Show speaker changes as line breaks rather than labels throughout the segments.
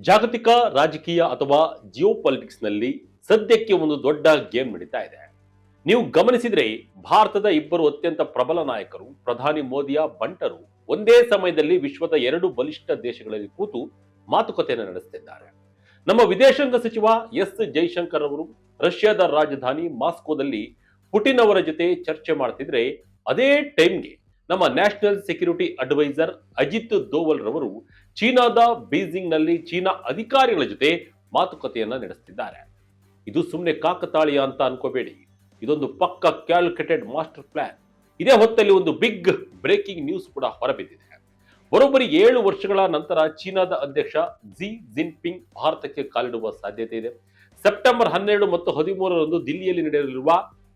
ಜಾಗತಿಕ ರಾಜಕೀಯ ಅಥವಾ ಜಿಯೋ ನಲ್ಲಿ ಸದ್ಯಕ್ಕೆ ಒಂದು ದೊಡ್ಡ ಗೇಮ್ ನಡೀತಾ ಇದೆ. ನೀವು ಗಮನಿಸಿದ್ರೆ ಭಾರತದ ಇಬ್ಬರು ಅತ್ಯಂತ ಪ್ರಬಲ ನಾಯಕರು ಪ್ರಧಾನಿ ಮೋದಿಯ ಬಂಟರು ಒಂದೇ ಸಮಯದಲ್ಲಿ ವಿಶ್ವದ ಎರಡು ಬಲಿಷ್ಠ ದೇಶಗಳಲ್ಲಿ ಕೂತು ಮಾತುಕತೆಯನ್ನು ನಡೆಸುತ್ತಿದ್ದಾರೆ. ನಮ್ಮ ವಿದೇಶಾಂಗ ಸಚಿವ ಎಸ್ ಜೈಶಂಕರ್ ಅವರು ರಷ್ಯಾದ ರಾಜಧಾನಿ ಮಾಸ್ಕೋದಲ್ಲಿ ಪುಟಿನ್ ಅವರ ಜೊತೆ ಚರ್ಚೆ ಮಾಡ್ತಿದ್ರೆ, ಅದೇ ಟೈಮ್ಗೆ ನಮ್ಮ national security advisor Ajit Doval ರವರು ಚೀನಾದ ಬೀಜಿಂಗ್ ನಲ್ಲಿ ಚೀನಾ ಅಧಿಕಾರಿಗಳ ಜೊತೆ ಮಾತುಕತೆಯನ್ನ ನಡೆಸುತ್ತಿದ್ದಾರೆ. ಇದು ಸುಮ್ಮನೆ ಕಾಕತಾಳೀಯ ಅಂತ ಅನ್ಕೋಬೇಡಿ, ಇದೊಂದು ಪಕ್ಕ ಕ್ಯಾಲ್ಕುಲೇಟೆಡ್ ಮಾಸ್ಟರ್ ಪ್ಲಾನ್. ಇದೇ ಹೊತ್ತಲ್ಲಿ ಒಂದು ಬಿಗ್ ಬ್ರೇಕಿಂಗ್ ನ್ಯೂಸ್ ಕೂಡ ಹೊರಬಿದ್ದಿದೆ. ಬರೋಬ್ಬರಿ 7 ವರ್ಷಗಳ ನಂತರ ಚೀನಾದ ಅಧ್ಯಕ್ಷ ಜಿ ಜಿನ್ಪಿಂಗ್ ಭಾರತಕ್ಕೆ ಕಾಲಿಡುವ ಸಾಧ್ಯತೆ ಇದೆ. ಸೆಪ್ಟೆಂಬರ್ 12 ಮತ್ತು 13ರಂದು ದಿಲ್ಲಿಯಲ್ಲಿ ನಡೆಯಲಿರುವ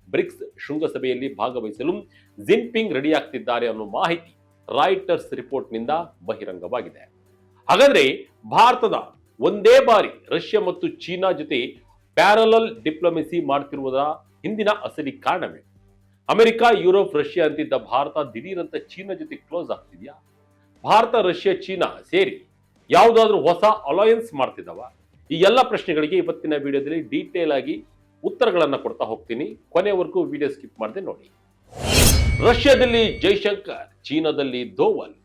ಬ್ರಿಕ್ಸ್ ಶೃಂಗಸಭೆಯಲ್ಲಿ ಭಾಗವಹಿಸಲು ಜಿನ್ಪಿಂಗ್ ರೆಡಿಯಾಗ್ತಿದ್ದಾರೆ ಅನ್ನೋ ಮಾಹಿತಿ ರಾಯ್ಟರ್ಸ್ ರಿಪೋರ್ಟ್ನಿಂದ ಬಹಿರಂಗವಾಗಿದೆ. ಹಾಗಾದ್ರೆ ಭಾರತದ ಒಂದೇ ಬಾರಿ ರಷ್ಯಾ ಮತ್ತು ಚೀನಾ ಜೊತೆ ಪ್ಯಾರಲಲ್ ಡಿಪ್ಲೊಮೆಸಿ ಮಾಡ್ತಿರುವುದರ ಹಿಂದಿನ ಅಸಲಿ ಕಾರಣವೇ? ಅಮೆರಿಕ, ಯುರೋಪ್, ರಷ್ಯಾ ಅಂತಿದ್ದ ಭಾರತ ದಿಢೀರಂತ ಚೀನಾ ಜೊತೆ ಕ್ಲೋಸ್ ಆಗ್ತಿದ್ಯಾ? ಭಾರತ, ರಷ್ಯಾ, ಚೀನಾ ಸೇರಿ ಯಾವುದಾದ್ರೂ ಹೊಸ ಅಲಯನ್ಸ್ ಮಾಡ್ತಿದ್ದಾವ? ಈ ಎಲ್ಲ ಪ್ರಶ್ನೆಗಳಿಗೆ ಇವತ್ತಿನ ವಿಡಿಯೋದಲ್ಲಿ ಡೀಟೇಲ್ ಆಗಿ ಉತ್ತರಗಳನ್ನ ಕೊಡ್ತಾ ಹೋಗ್ತೀನಿ. ಕೊನೆವರೆಗೂ ವಿಡಿಯೋ ಸ್ಕಿಪ್ ಮಾಡದೆ ನೋಡಿ. ರಷ್ಯಾದಲ್ಲಿ ಜೈಶಂಕರ್, ಚೀನಾದಲ್ಲಿ ದೋವಲ್.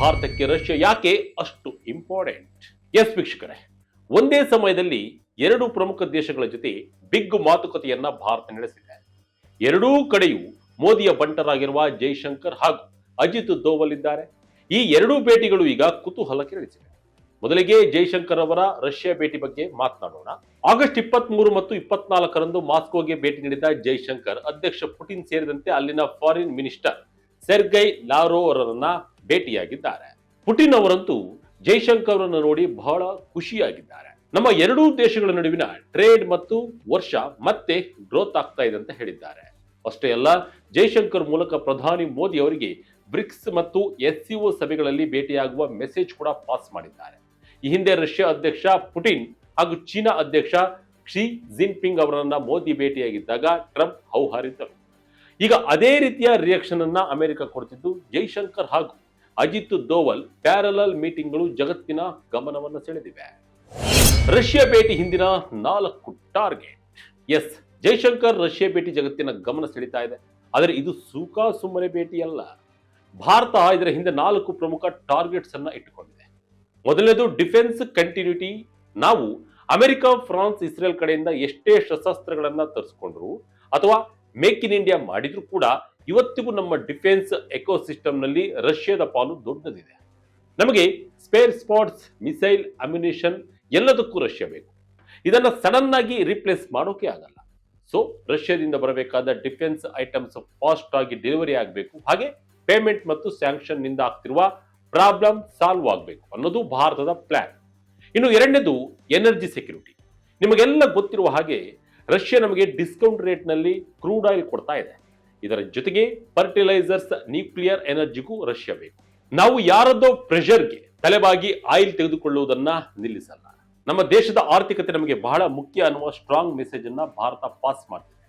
ಭಾರತಕ್ಕೆ ರಷ್ಯಾ ಯಾಕೆ ಅಷ್ಟು ಇಂಪಾರ್ಟೆಂಟ್? ಎಸ್ ವೀಕ್ಷಕರೇ, ಒಂದೇ ಸಮಯದಲ್ಲಿ ಎರಡು ಪ್ರಮುಖ ದೇಶಗಳ ಜೊತೆ ಬಿಗ್ ಮಾತುಕತೆಯನ್ನ ಭಾರತ ನಡೆಸಿದೆ. ಎರಡೂ ಕಡೆಯೂ ಮೋದಿಯ ಬಂಟರಾಗಿರುವ ಜೈಶಂಕರ್ ಹಾಗೂ ಅಜಿತ್ ದೋವಲ್ ಇದ್ದಾರೆ. ಈ ಎರಡೂ ಭೇಟಿಗಳು ಈಗ ಕುತೂಹಲ ಕೆರಳಿಸಿವೆ. ಮೊದಲಿಗೆ ಜೈಶಂಕರ್ ಅವರ ರಷ್ಯಾ ಭೇಟಿ ಬಗ್ಗೆ ಮಾತನಾಡೋಣ. ಆಗಸ್ಟ್ 23 ಮತ್ತು 24ರಂದು ಮಾಸ್ಕೋಗೆ ಭೇಟಿ ನೀಡಿದ ಜೈಶಂಕರ್ ಅಧ್ಯಕ್ಷ ಪುಟಿನ್ ಸೇರಿದಂತೆ ಅಲ್ಲಿನ ಫಾರಿನ್ ಮಿನಿಸ್ಟರ್ ಸೆರ್ಗೈ ಲಾವ್ರೋವ್ ಅವರನ್ನ ಭೇಟಿಯಾಗಿದ್ದಾರೆ. ಪುಟಿನ್ ಅವರಂತೂ ಜೈಶಂಕರ್ ಅವರನ್ನು ನೋಡಿ ಬಹಳ ಖುಷಿಯಾಗಿದ್ದಾರೆ. ನಮ್ಮ ಎರಡೂ ದೇಶಗಳ ನಡುವಿನ ಟ್ರೇಡ್ ಮತ್ತು ವರ್ಷ ಮತ್ತೆ ಗ್ರೋತ್ ಆಗ್ತಾ ಇದೆ ಅಂತ ಹೇಳಿದ್ದಾರೆ. ಅಷ್ಟೇ ಅಲ್ಲ, ಜೈಶಂಕರ್ ಮೂಲಕ ಪ್ರಧಾನಿ ಮೋದಿ ಅವರಿಗೆ ಬ್ರಿಕ್ಸ್ ಮತ್ತು ಎಸ್ಸಿಒ ಸಭೆಗಳಲ್ಲಿ ಭೇಟಿಯಾಗುವ ಮೆಸೇಜ್ ಕೂಡ ಪಾಸ್ ಮಾಡಿದ್ದಾರೆ. ಈ ಹಿಂದೆ ರಷ್ಯಾ ಅಧ್ಯಕ್ಷ ಪುಟಿನ್ ಹಾಗೂ ಚೀನಾ ಅಧ್ಯಕ್ಷ ಕ್ಸಿ ಜಿನ್ಪಿಂಗ್ ಅವರನ್ನ ಮೋದಿ ಭೇಟಿಯಾಗಿದ್ದಾಗ ಟ್ರಂಪ್ ಹೌಹಾರಿದ್ದರು. ಈಗ ಅದೇ ರೀತಿಯ ರಿಯಾಕ್ಷನ್ ಅನ್ನ ಅಮೆರಿಕ ಕೊಡ್ತಿದ್ದು, ಜೈಶಂಕರ್ ಹಾಗೂ ಅಜಿತ್ ದೋವಲ್ ಪ್ಯಾರಲಲ್ ಮೀಟಿಂಗ್ಗಳು ಜಗತ್ತಿನ ಗಮನವನ್ನು ಸೆಳೆದಿವೆ. ರಷ್ಯಾ ಭೇಟಿ ಹಿಂದಿನ 4 ಟಾರ್ಗೆಟ್. ಎಸ್, ಜೈಶಂಕರ್ ರಷ್ಯಾ ಭೇಟಿ ಜಗತ್ತಿನ ಗಮನ ಸೆಳೀತಾ ಇದೆ. ಆದರೆ ಇದು ಸುಮ್ಮನೆ ಭೇಟಿ ಅಲ್ಲ. ಭಾರತ ಇದರ ಹಿಂದೆ 4 ಪ್ರಮುಖ ಟಾರ್ಗೆಟ್ಸ್ ಅನ್ನ ಇಟ್ಟುಕೊಂಡಿದೆ. ಮೊದಲನೇದು ಡಿಫೆನ್ಸ್ ಕಂಟಿನ್ಯೂಟಿ. ನಾವು ಅಮೆರಿಕ, ಫ್ರಾನ್ಸ್, ಇಸ್ರೇಲ್ ಕಡೆಯಿಂದ ಎಷ್ಟೇ ಶಸ್ತ್ರಾಸ್ತ್ರಗಳನ್ನ ತರಿಸಿಕೊಂಡ್ರು ಅಥವಾ ಮೇಕ್ ಇನ್ ಇಂಡಿಯಾ ಮಾಡಿದ್ರು ಕೂಡ ಇವತ್ತಿಗೂ ನಮ್ಮ ಡಿಫೆನ್ಸ್ ಎಕೋಸಿಸ್ಟಮ್ ನಲ್ಲಿ ರಷ್ಯಾದ ಪಾಲು ದೊಡ್ಡದಿದೆ. ನಮಗೆ ಸ್ಪೇರ್ ಸ್ಪಾಟ್ಸ್, ಮಿಸೈಲ್, ಅಮ್ಯುನಿಷನ್ ಎಲ್ಲದಕ್ಕೂ ರಷ್ಯಾ ಬೇಕು. ಇದನ್ನ ಸಡನ್ ಆಗಿ ರಿಪ್ಲೇಸ್ ಮಾಡೋಕೆ ಆಗಲ್ಲ. ಸೊ ರಷ್ಯಾದಿಂದ ಬರಬೇಕಾದ ಡಿಫೆನ್ಸ್ ಐಟಮ್ಸ್ ಫಾಸ್ಟ್ ಆಗಿ ಡೆಲಿವರಿ ಆಗಬೇಕು, ಹಾಗೆ ಪೇಮೆಂಟ್ ಮತ್ತು ಸ್ಯಾಂಕ್ಷನ್ ನಿಂದ ಆಗ್ತಿರುವ ಪ್ರಾಬ್ಲಮ್ ಸಾಲ್ವ್ ಆಗಬೇಕು ಅನ್ನೋದು ಭಾರತದ ಪ್ಲಾನ್. ಇನ್ನು ಎರಡನೇದು ಎನರ್ಜಿ ಸೆಕ್ಯೂರಿಟಿ. ನಿಮಗೆಲ್ಲ ಗೊತ್ತಿರುವ ಹಾಗೆ ರಷ್ಯಾ ನಮಗೆ ಡಿಸ್ಕೌಂಟ್ ರೇಟ್ ನಲ್ಲಿ ಕ್ರೂಡ್ ಆಯಿಲ್ ಕೊಡ್ತಾ ಇದೆ. ಇದರ ಜೊತೆಗೆ ಫರ್ಟಿಲೈಸರ್ಸ್, ನ್ಯೂಕ್ಲಿಯರ್ ಎನರ್ಜಿಗೂ ರಷ್ಯಾ ಬೇಕು. ನಾವು ಯಾರದ್ದೋ ಪ್ರೆಷರ್ಗೆ ತಲೆಬಾಗಿ ಆಯಿಲ್ ತೆಗೆದುಕೊಳ್ಳುವುದನ್ನ ನಿಲ್ಲಿಸಲ್ಲ. ನಮ್ಮ ದೇಶದ ಆರ್ಥಿಕತೆ ನಮಗೆ ಬಹಳ ಮುಖ್ಯ ಅನ್ನುವ ಸ್ಟ್ರಾಂಗ್ ಮೆಸೇಜ್ ಅನ್ನ ಭಾರತ ಪಾಸ್ ಮಾಡ್ತಿದೆ.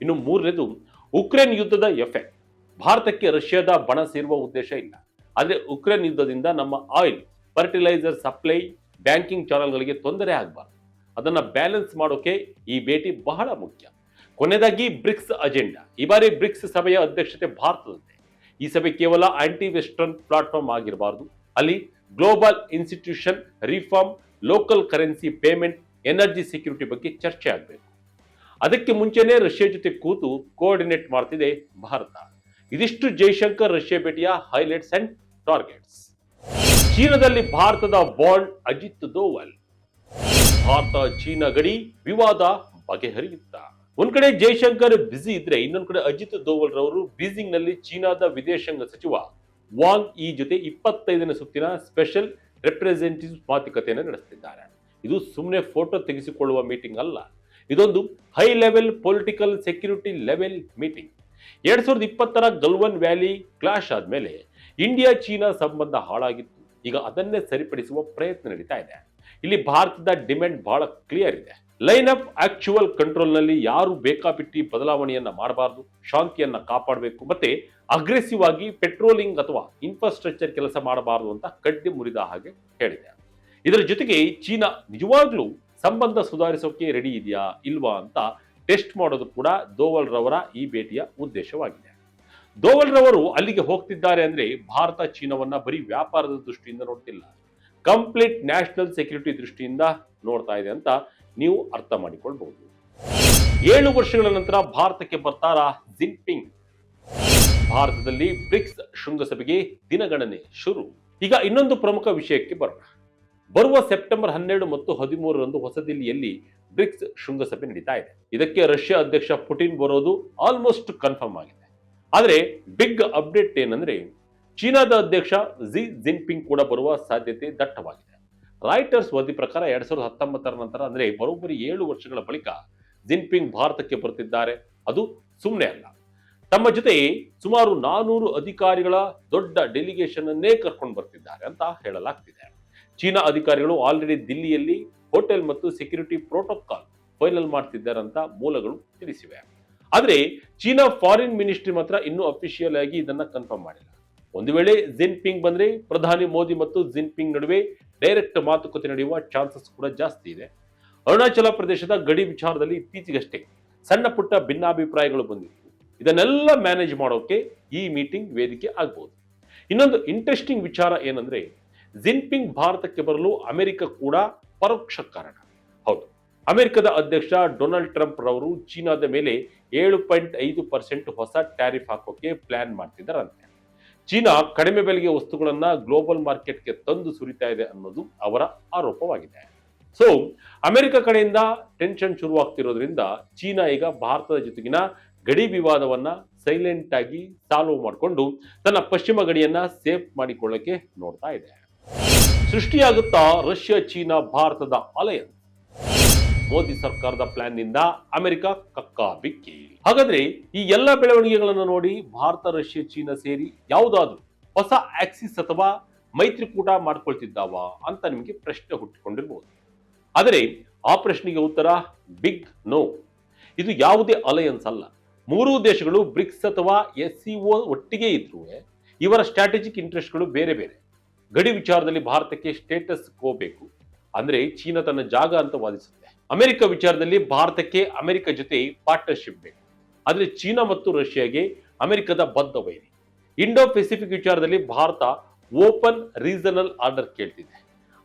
ಇನ್ನು ಮೂರನೇದು ಉಕ್ರೇನ್ ಯುದ್ಧದ ಎಫೆಕ್ಟ್. ಭಾರತಕ್ಕೆ ರಷ್ಯಾದ ಬಣ ಸೇರುವ ಉದ್ದೇಶ ಇಲ್ಲ. ಆದರೆ ಉಕ್ರೇನ್ ಯುದ್ಧದಿಂದ ನಮ್ಮ ಆಯಿಲ್, ಫರ್ಟಿಲೈಸರ್ ಸಪ್ಲೈ, ಬ್ಯಾಂಕಿಂಗ್ ಚಾನೆಲ್ಗಳಿಗೆ ತೊಂದರೆ ಆಗಬಾರದು. ಅದನ್ನ ಬ್ಯಾಲೆನ್ಸ್ ಮಾಡೋಕೆ ಈ ಭೇಟಿ ಬಹಳ ಮುಖ್ಯ. ಕೊನೆಯದಾಗಿ ಬ್ರಿಕ್ಸ್ ಅಜೆಂಡಾ. ಈ ಬಾರಿ ಬ್ರಿಕ್ಸ್ ಸಭೆಯ ಅಧ್ಯಕ್ಷತೆ ಭಾರತದಂತೆ. ಈ ಸಭೆ ಕೇವಲ ಆಂಟಿ ವೆಸ್ಟರ್ನ್ ಪ್ಲಾಟ್ಫಾರ್ಮ್ ಆಗಿರಬಾರದು. ಅಲ್ಲಿ global institution reform, local currency payment, energy security ಬಗ್ಗೆ ಚರ್ಚೆ ಆಗಬೇಕು. ಅದಕ್ಕೆ ಮುಂಚೆನೇ ರಷ್ಯಾ ಜೊತೆ ಕೂತು ಕೋಆರ್ಡಿನೇಟ್ ಮಾಡ್ತಿದೆ ಭಾರತ. ಇದಿಷ್ಟು ಜೈಶಂಕರ್ ರಷ್ಯಾ ಭೇಟಿಯ ಹೈಲೈಟ್ಸ್ ಅಂಡ್ ಟಾರ್ಗೆಟ್ಸ್. ಚೀನಾದಲ್ಲಿ ಭಾರತದ ಬಾಂಡ್ ಅಜಿತ್ ದೋವಲ್. ಭಾರತ ಚೀನಾ ಗಡಿ ವಿವಾದ ಬಗೆಹರಿಯುತ್ತಾ? ಒಂದ್ ಕಡೆ ಜೈಶಂಕರ್ ಬ್ಯುಸಿ ಇದ್ರೆ, ಇನ್ನೊಂದ್ ಕಡೆ ಅಜಿತ್ ದೋವಲ್ ರವರು ಬೀಜಿಂಗ್ ನಲ್ಲಿ ಚೀನಾದ ವಿದೇಶಾಂಗ ಸಚಿವ ವಾಂಗ್ ಈ ಜೊತೆ 25ನೇ ಸುತ್ತಿನ ಸ್ಪೆಷಲ್ ರೆಪ್ರೆಸೆಂಟೇಟಿವ್ ಮಾತುಕತೆಯನ್ನು ನಡೆಸುತ್ತಿದ್ದಾರೆ. ಇದು ಸುಮ್ಮನೆ ಫೋಟೋ ತೆಗೆಸಿಕೊಳ್ಳುವ ಮೀಟಿಂಗ್ ಅಲ್ಲ, ಇದೊಂದು high level political security level meeting. 2020ರ ಗಲ್ವನ್ ವ್ಯಾಲಿ ಕ್ಲಾಶ್ ಆದ್ಮೇಲೆ ಇಂಡಿಯಾ ಚೀನಾ ಸಂಬಂಧ ಹಾಳಾಗಿತ್ತು. ಈಗ ಅದನ್ನೇ ಸರಿಪಡಿಸುವ ಪ್ರಯತ್ನ ನಡೀತಾ ಇದೆ. ಇಲ್ಲಿ ಭಾರತದ ಡಿಮ್ಯಾಂಡ್ ಬಹಳ ಕ್ಲಿಯರ್ ಇದೆ. ಲೈನ್ ಆಫ್ ಆಕ್ಚುಯಲ್ ಕಂಟ್ರೋಲ್ ನಲ್ಲಿ ಯಾರು ಬೇಕಾಬಿಟ್ಟಿ ಬದಲಾವಣೆಯನ್ನ ಮಾಡಬಾರದು, ಶಾಂತಿಯನ್ನ ಕಾಪಾಡಬೇಕು, ಮತ್ತೆ ಅಗ್ರೆಸಿವ್ ಆಗಿ ಪೆಟ್ರೋಲಿಂಗ್ ಅಥವಾ ಇನ್ಫ್ರಾಸ್ಟ್ರಕ್ಚರ್ ಕೆಲಸ ಮಾಡಬಾರದು ಅಂತ ಕಡ್ಡಿ ಮುರಿದ ಹಾಗೆ ಹೇಳಿದೆ. ಇದರ ಜೊತೆಗೆ ಚೀನಾ ನಿಜವಾಗ್ಲೂ ಸಂಬಂಧ ಸುಧಾರಿಸೋಕೆ ರೆಡಿ ಇದೆಯಾ ಇಲ್ವಾ ಅಂತ ಟೆಸ್ಟ್ ಮಾಡೋದು ಕೂಡ ದೋವಲ್ ರವರ ಈ ಭೇಟಿಯ ಉದ್ದೇಶವಾಗಿದೆ. ದೋವಲ್ ರವರು ಅಲ್ಲಿಗೆ ಹೋಗ್ತಿದ್ದಾರೆ ಅಂದ್ರೆ ಭಾರತ ಚೀನಾವನ್ನ ಬರೀ ವ್ಯಾಪಾರದ ದೃಷ್ಟಿಯಿಂದ ನೋಡ್ತಿಲ್ಲ, ಕಂಪ್ಲೀಟ್ ನ್ಯಾಷನಲ್ ಸೆಕ್ಯೂರಿಟಿ ದೃಷ್ಟಿಯಿಂದ ನೋಡ್ತಾ ಇದೆ ಅಂತ ನೀವು ಅರ್ಥ ಮಾಡಿಕೊಳ್ಬಹುದು. 7 ವರ್ಷಗಳ ನಂತರ ಭಾರತಕ್ಕೆ ಬರ್ತಾರಾ ಜಿನ್ಪಿಂಗ್. ಭಾರತದಲ್ಲಿ ಬ್ರಿಕ್ಸ್ ಶೃಂಗಸಭೆಗೆ ದಿನಗಣನೆ ಶುರು. ಈಗ ಇನ್ನೊಂದು ಪ್ರಮುಖ ವಿಷಯಕ್ಕೆ ಬರೋಣ. ಬರುವ ಸೆಪ್ಟೆಂಬರ್ 12 ಮತ್ತು 13ರಂದು ಹೊಸದಿಲ್ಲಿಯಲ್ಲಿ ಬ್ರಿಕ್ಸ್ ಶೃಂಗಸಭೆ ನಡೀತಾ ಇದೆ. ಇದಕ್ಕೆ ರಷ್ಯಾ ಅಧ್ಯಕ್ಷ ಪುಟಿನ್ ಬರೋದು ಆಲ್ಮೋಸ್ಟ್ ಕನ್ಫರ್ಮ್ ಆಗಿದೆ. ಆದರೆ ಬಿಗ್ ಅಪ್ಡೇಟ್ ಏನಂದ್ರೆ ಚೀನಾದ ಅಧ್ಯಕ್ಷ ಜಿ ಜಿನ್ಪಿಂಗ್ ಕೂಡ ಬರುವ ಸಾಧ್ಯತೆ ದಟ್ಟವಾಗಿದೆ. ರಾಯ್ಟರ್ಸ್ ವರದಿ ಪ್ರಕಾರ 2019ರ ನಂತರ ಅಂದ್ರೆ ಬರೋಬ್ಬರಿ 7 ವರ್ಷಗಳ ಬಳಿಕ ಜಿನ್ಪಿಂಗ್ ಭಾರತಕ್ಕೆ ಬರ್ತಿದ್ದಾರೆ. ಅದು ಸುಮ್ಮನೆ ಅಲ್ಲ, ತಮ್ಮ ಜೊತೆ ಸುಮಾರು 400 ಅಧಿಕಾರಿಗಳ ದೊಡ್ಡ ಡೆಲಿಗೇಷನ್ ಅನ್ನೇ ಕರ್ಕೊಂಡು ಬರ್ತಿದ್ದಾರೆ ಅಂತ ಹೇಳಲಾಗ್ತಿದೆ. ಚೀನಾ ಅಧಿಕಾರಿಗಳು ಆಲ್ರೆಡಿ ದಿಲ್ಲಿಯಲ್ಲಿ ಹೋಟೆಲ್ ಮತ್ತು ಸೆಕ್ಯೂರಿಟಿ ಪ್ರೋಟೋಕಾಲ್ ಫೈನಲ್ ಮಾಡ್ತಿದ್ದಾರೆ ಅಂತ ಮೂಲಗಳು ತಿಳಿಸಿವೆ. ಆದ್ರೆ ಚೀನಾ ಫಾರಿನ್ ಮಿನಿಸ್ಟ್ರಿ ಮಾತ್ರ ಇನ್ನೂ ಅಫಿಷಿಯಲ್ ಆಗಿ ಇದನ್ನ ಕನ್ಫರ್ಮ್ ಮಾಡಿಲ್ಲ. ಒಂದು ವೇಳೆ ಜಿನ್ಪಿಂಗ್ ಬಂದ್ರೆ ಪ್ರಧಾನಿ ಮೋದಿ ಮತ್ತು ಜಿನ್ಪಿಂಗ್ ನಡುವೆ ಡೈರೆಕ್ಟ್ ಮಾತುಕತೆ ನಡೆಯುವ ಚಾನ್ಸಸ್ ಕೂಡ ಜಾಸ್ತಿ ಇದೆ. ಅರುಣಾಚಲ ಪ್ರದೇಶದ ಗಡಿ ವಿಚಾರದಲ್ಲಿ ಇತ್ತೀಚೆಗಷ್ಟೇ ಸಣ್ಣ ಪುಟ್ಟ ಭಿನ್ನಾಭಿಪ್ರಾಯಗಳು ಬಂದಿತ್ತು. ಇದನ್ನೆಲ್ಲ ಮ್ಯಾನೇಜ್ ಮಾಡೋಕೆ ಈ ಮೀಟಿಂಗ್ ವೇದಿಕೆ ಆಗಬಹುದು. ಇನ್ನೊಂದು ಇಂಟ್ರೆಸ್ಟಿಂಗ್ ವಿಚಾರ ಏನಂದ್ರೆ ಜಿನ್ಪಿಂಗ್ ಭಾರತಕ್ಕೆ ಬರಲು ಅಮೆರಿಕ ಕೂಡ ಪರೋಕ್ಷ ಕಾರಣ. ಹೌದು, ಅಮೆರಿಕದ ಅಧ್ಯಕ್ಷ ಡೊನಾಲ್ಡ್ ಟ್ರಂಪ್ ರವರು ಚೀನಾದ ಮೇಲೆ 7.5% ಹೊಸ ಟ್ಯಾರಿಫ್ ಹಾಕೋಕೆ ಪ್ಲಾನ್ ಮಾಡ್ತಿದ್ದಾರಂತೆ. ಚೀನಾ ಕಡಿಮೆ ಬೆಲೆಗೆ ವಸ್ತುಗಳನ್ನ ಗ್ಲೋಬಲ್ ಮಾರ್ಕೆಟ್ಗೆ ತಂದು ಸುರಿತಾ ಇದೆ ಅನ್ನೋದು ಅವರ ಆರೋಪವಾಗಿದೆ. ಸೊ ಅಮೆರಿಕ ಕಡೆಯಿಂದ ಟೆನ್ಷನ್ ಶುರುವಾಗ್ತಿರೋದ್ರಿಂದ ಚೀನಾ ಈಗ ಭಾರತದ ಜೊತೆಗಿನ ಗಡಿ ವಿವಾದವನ್ನ ಸೈಲೆಂಟ್ ಆಗಿ ಸಾಲ್ವ್ ಮಾಡಿಕೊಂಡು ತನ್ನ ಪಶ್ಚಿಮ ಗಡಿಯನ್ನ ಸೇಫ್ ಮಾಡಿಕೊಳ್ಳಕ್ಕೆ ನೋಡ್ತಾ ಇದೆ. ಸೃಷ್ಟಿಯಾಗುತ್ತಾ ರಷ್ಯಾ ಚೀನಾ ಭಾರತದ ಅಲಯನ್ಸ್. ಮೋದಿ ಸರ್ಕಾರದ ಪ್ಲಾನ್ ನಿಂದ ಅಮೆರಿಕ ಕಕ್ಕಾಬಿಕ್ಕಿ. ಹಾಗಾದ್ರೆ ಈ ಎಲ್ಲ ಬೆಳವಣಿಗೆಗಳನ್ನು ನೋಡಿ ಭಾರತ ರಷ್ಯಾ ಚೀನಾ ಸೇರಿ ಯಾವುದಾದ್ರೂ ಹೊಸ ಆಕ್ಸಿಸ್ ಅಥವಾ ಮೈತ್ರಿಕೂಟ ಮಾಡ್ಕೊಳ್ತಿದ್ದಾವ ಅಂತ ನಿಮಗೆ ಪ್ರಶ್ನೆ ಹುಟ್ಟಿಕೊಂಡಿರ್ಬೋದು. ಆದರೆ ಆ ಪ್ರಶ್ನೆಗೆ ಉತ್ತರ ಬಿಗ್ ನೋ. ಇದು ಯಾವುದೇ ಅಲಯನ್ಸ್ ಅಲ್ಲ. ಮೂರೂ ದೇಶಗಳು ಬ್ರಿಕ್ಸ್ ಅಥವಾ SCO ಒಟ್ಟಿಗೆ ಇದ್ರು ಇವರ ಸ್ಟ್ರಾಟಜಿಕ್ ಇಂಟ್ರೆಸ್ಟ್ಗಳು ಬೇರೆ ಬೇರೆ. ಗಡಿ ವಿಚಾರದಲ್ಲಿ ಭಾರತಕ್ಕೆ ಸ್ಟೇಟಸ್ ಕೋ ಬೇಕು, ಅಂದ್ರೆ ಚೀನಾ ತನ್ನ ಜಾಗ ಅಂತ ವಾದಿಸುತ್ತೆ. ಅಮೆರಿಕ ವಿಚಾರದಲ್ಲಿ ಭಾರತಕ್ಕೆ ಅಮೆರಿಕ ಜೊತೆ ಪಾರ್ಟ್ನರ್ಶಿಪ್ ಬೇಕು, ಆದ್ರೆ ಚೀನಾ ಮತ್ತು ರಷ್ಯಾಗೆ ಅಮೆರಿಕದ ಬದ್ಧ ವೈರಿ. ಇಂಡೋ ಪೆಸಿಫಿಕ್ ವಿಚಾರದಲ್ಲಿ ಭಾರತ ಓಪನ್ ರೀಜನಲ್ ಆರ್ಡರ್ ಕೇಳ್ತಿದೆ,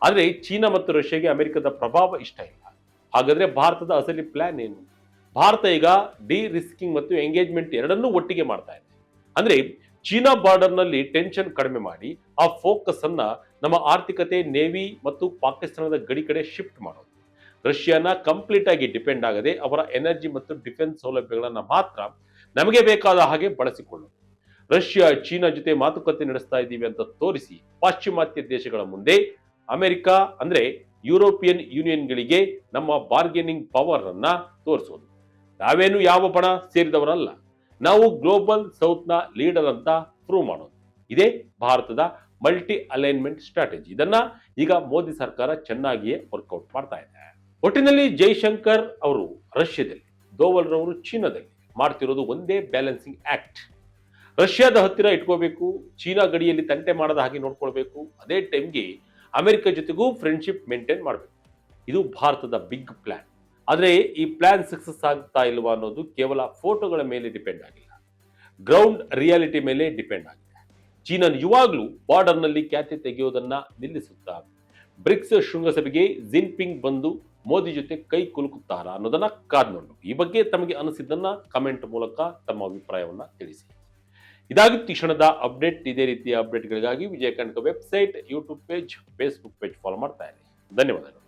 ಆದ್ರೆ ಚೀನಾ ಮತ್ತು ರಷ್ಯಾಗೆ ಅಮೆರಿಕದ ಪ್ರಭಾವ ಇಷ್ಟ ಇಲ್ಲ. ಹಾಗಾದ್ರೆ ಭಾರತದ ಅಸಲಿ ಪ್ಲಾನ್ ಏನು? ಭಾರತ ಈಗ ಡಿ ರಿಸ್ಕಿಂಗ್ ಮತ್ತು ಎಂಗೇಜ್ಮೆಂಟ್ ಎರಡನ್ನೂ ಒಟ್ಟಿಗೆ ಮಾಡ್ತಾ ಇದೆ. ಅಂದ್ರೆ ಚೀನಾ ಬಾರ್ಡರ್ ನಲ್ಲಿ ಟೆನ್ಷನ್ ಕಡಿಮೆ ಮಾಡಿ ಆ ಫೋಕಸ್ ಅನ್ನ ನಮ್ಮ ಆರ್ಥಿಕತೆ, ನೇವಿ ಮತ್ತು ಪಾಕಿಸ್ತಾನದ ಗಡಿ ಕಡೆ ಶಿಫ್ಟ್ ಮಾಡೋದು. ರಷ್ಯಾನ ಕಂಪ್ಲೀಟ್ ಆಗಿ ಡಿಪೆಂಡ್ ಆಗದೆ ಅವರ ಎನರ್ಜಿ ಮತ್ತು ಡಿಫೆನ್ಸ್ ಸೌಲಭ್ಯಗಳನ್ನ ಮಾತ್ರ ನಮಗೆ ಬೇಕಾದ ಹಾಗೆ ಬಳಸಿಕೊಳ್ಳೋದು. ರಷ್ಯಾ ಚೀನಾ ಜೊತೆ ಮಾತುಕತೆ ನಡೆಸ್ತಾ ಇದ್ದೀವಿ ಅಂತ ತೋರಿಸಿ ಪಾಶ್ಚಿಮಾತ್ಯ ದೇಶಗಳ ಮುಂದೆ ಅಮೆರಿಕ ಅಂದ್ರೆ ಯುರೋಪಿಯನ್ ಯೂನಿಯನ್ಗಳಿಗೆ ನಮ್ಮ ಬಾರ್ಗೇನಿಂಗ್ ಪವರ್ ಅನ್ನ ತೋರಿಸೋದು. ನಾವೇನು ಯಾವ ಬಣ ಸೇರಿದವರಲ್ಲ, ನಾವು ಗ್ಲೋಬಲ್ ಸೌತ್ ನ ಲೀಡರ್ ಅಂತ ಪ್ರೂವ್ ಮಾಡೋದು. ಇದೇ ಭಾರತದ ಮಲ್ಟಿ ಅಲೈನ್ಮೆಂಟ್ ಸ್ಟ್ರಾಟಜಿ. ಇದನ್ನ ಈಗ ಮೋದಿ ಸರ್ಕಾರ ಚೆನ್ನಾಗಿಯೇ ವರ್ಕೌಟ್ ಮಾಡ್ತಾ ಇದೆ. ಒಟ್ಟಿನಲ್ಲಿ ಜೈಶಂಕರ್ ಅವರು ರಷ್ಯಾದಲ್ಲಿ, ದೋವಲ್ ರವರು ಚೀನಾದಲ್ಲಿ ಮಾಡ್ತಿರೋದು ಒಂದೇ ಬ್ಯಾಲೆನ್ಸಿಂಗ್ ಆಕ್ಟ್. ರಷ್ಯಾದ ಹತ್ತಿರ ಇಟ್ಕೋಬೇಕು, ಚೀನಾ ಗಡಿಯಲ್ಲಿ ತಂಟೆ ಮಾಡದ ಹಾಗೆ ನೋಡ್ಕೊಳ್ಬೇಕು, ಅದೇ ಟೈಮ್ಗೆ ಅಮೆರಿಕ ಜೊತೆಗೂ ಫ್ರೆಂಡ್ಶಿಪ್ ಮೇಂಟೈನ್ ಮಾಡಬೇಕು. ಇದು ಭಾರತದ ಬಿಗ್ ಪ್ಲಾನ್. ಆದರೆ ಈ ಪ್ಲಾನ್ ಸಕ್ಸಸ್ ಆಗ್ತಾ ಇಲ್ವಾ ಅನ್ನೋದು ಕೇವಲ ಫೋಟೋಗಳ ಮೇಲೆ ಡಿಪೆಂಡ್ ಆಗಿಲ್ಲ, ಗ್ರೌಂಡ್ ರಿಯಾಲಿಟಿ ಮೇಲೆ ಡಿಪೆಂಡ್ ಆಗಿದೆ. ಚೀನಾ ನಿಜವಾಗ್ಲೂ ಬಾರ್ಡರ್ನಲ್ಲಿ ಖ್ಯಾತಿ ತೆಗೆಯೋದನ್ನ ನಿಲ್ಲಿಸುತ್ತಾ ಬ್ರಿಕ್ಸ್ ಶೃಂಗಸಭೆಗೆ ಜಿನ್ಪಿಂಗ್ ಬಂದು ಮೋದಿ ಜೊತೆ ಕೈ ಕುಲುಕುತ್ತಾರಾ ಅನ್ನೋದನ್ನ ಕಾದ್ ನೋಡು. ಈ ಬಗ್ಗೆ ತಮಗೆ ಅನಿಸಿದ್ದನ್ನ ಕಮೆಂಟ್ ಮೂಲಕ ತಮ್ಮ ಅಭಿಪ್ರಾಯವನ್ನ ತಿಳಿಸಿ. ಇದಾಗಿತ್ತು ಈ ಕ್ಷಣದ ಅಪ್ಡೇಟ್. ಇದೇ ರೀತಿಯ ಅಪ್ಡೇಟ್ಗಳಿಗಾಗಿ Vijaya Kanaka website, YouTube page, Facebook page follow ಮಾಡ್ತಾ ಇರಿ. ಧನ್ಯವಾದಗಳು.